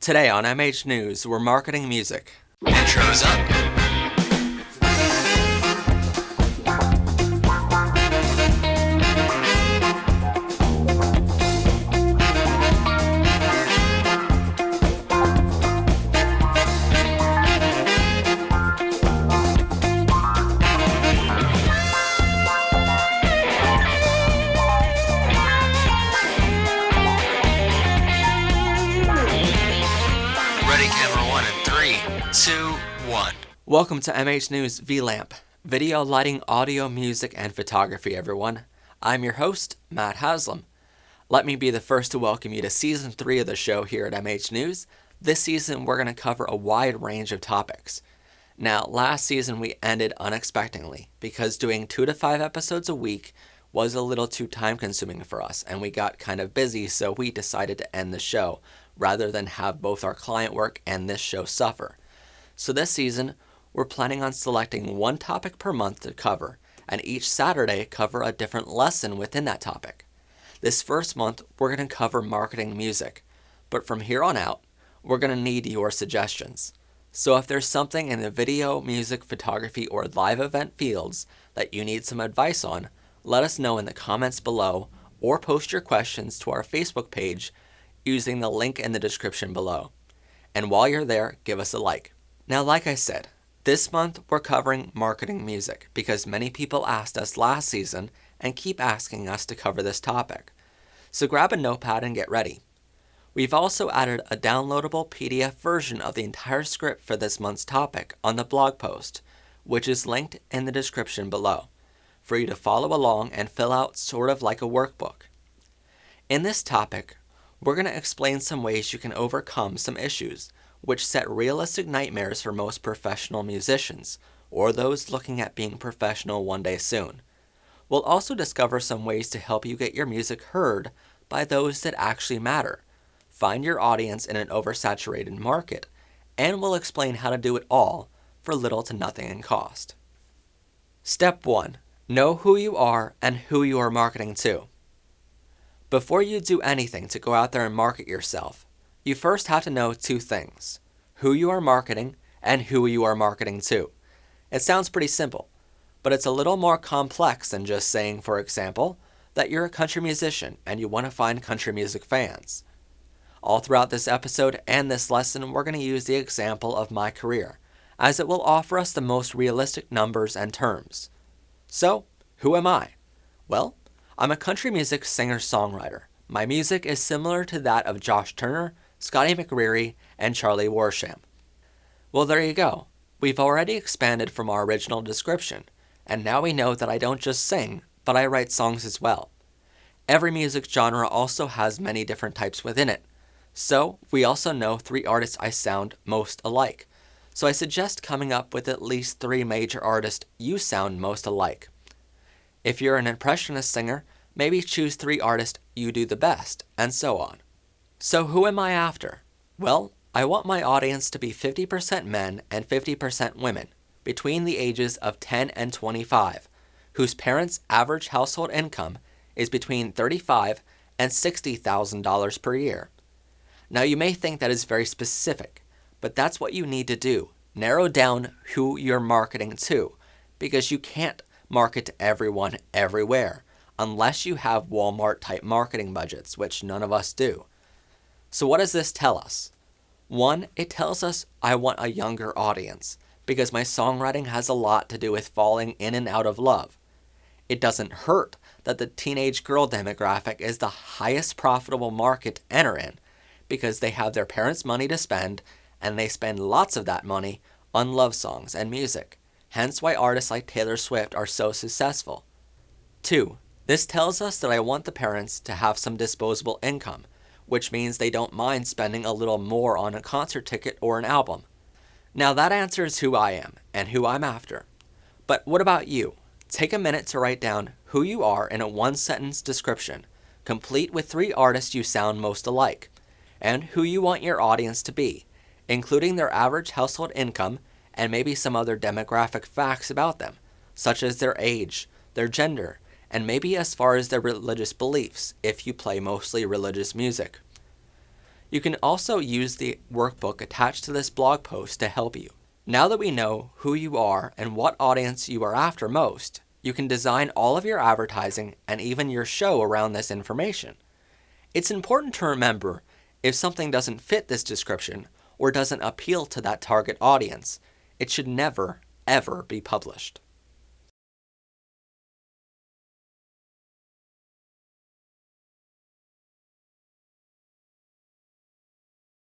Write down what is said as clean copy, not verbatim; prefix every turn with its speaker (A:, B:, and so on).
A: Today on MH News, we're marketing music.
B: Intro's up. Ready, camera one in 3, 2, 1.
A: Welcome to MH News VLAMP, video, lighting, audio, music, and photography, everyone. I'm your host, Matt Haslam. Let me be the first to welcome you to Season 3 of the show here at MH News. This season, we're going to cover a wide range of topics. Now, last season we ended unexpectedly because doing 2 to 5 episodes a week was a little too time-consuming for us, and we got kind of busy, so we decided to end the show rather than have both our client work and this show suffer. So this season, we're planning on selecting one topic per month to cover, and each Saturday cover a different lesson within that topic. This first month, we're going to cover marketing music, but from here on out, we're going to need your suggestions. So if there's something in the video, music, photography, or live event fields that you need some advice on, let us know in the comments below or post your questions to our Facebook page using the link in the description below. And while you're there, give us a like. Now, like I said, this month we're covering marketing music because many people asked us last season and keep asking us to cover this topic. So grab a notepad and get ready. We've also added a downloadable PDF version of the entire script for this month's topic on the blog post, which is linked in the description below, for you to follow along and fill out sort of like a workbook. In this topic, we're going to explain some ways you can overcome some issues which set realistic nightmares for most professional musicians, or those looking at being professional one day soon. We'll also discover some ways to help you get your music heard by those that actually matter, find your audience in an oversaturated market, and we'll explain how to do it all for little to nothing in cost. Step 1. Know who you are and who you are marketing to. Before you do anything to go out there and market yourself, you first have to know two things: who you are marketing and who you are marketing to. It sounds pretty simple, but it's a little more complex than just saying, for example, that you're a country musician and you want to find country music fans. All throughout this episode and this lesson, we're going to use the example of my career, as it will offer us the most realistic numbers and terms. So, who am I? Well, I'm a country music singer-songwriter. My music is similar to that of Josh Turner, Scotty McCreery, and Charlie Warsham. Well, there you go. We've already expanded from our original description, and now we know that I don't just sing, but I write songs as well. Every music genre also has many different types within it, so we also know 3 artists I sound most alike. So I suggest coming up with at least 3 major artists you sound most alike. If you're an impressionist singer, maybe choose 3 artists you do the best, and so on. So who am I after? Well, I want my audience to be 50% men and 50% women, between the ages of 10 and 25, whose parents' average household income is between $35,000 and $60,000 per year. Now you may think that is very specific, but that's what you need to do. Narrow down who you're marketing to, because you can't market to everyone everywhere, unless you have Walmart-type marketing budgets, which none of us do. So what does this tell us? 1, it tells us I want a younger audience, because my songwriting has a lot to do with falling in and out of love. It doesn't hurt that the teenage girl demographic is the highest profitable market to enter in, because they have their parents' money to spend, and they spend lots of that money on love songs and music. Hence why artists like Taylor Swift are so successful. 2, this tells us that I want the parents to have some disposable income, which means they don't mind spending a little more on a concert ticket or an album. Now that answers who I am and who I'm after. But what about you? Take a minute to write down who you are in a 1-sentence description, complete with 3 artists you sound most alike, and who you want your audience to be, including their average household income and maybe some other demographic facts about them, such as their age, their gender, and maybe as far as their religious beliefs, if you play mostly religious music. You can also use the workbook attached to this blog post to help you. Now that we know who you are and what audience you are after most, you can design all of your advertising and even your show around this information. It's important to remember if something doesn't fit this description or doesn't appeal to that target audience, it should never, ever be published.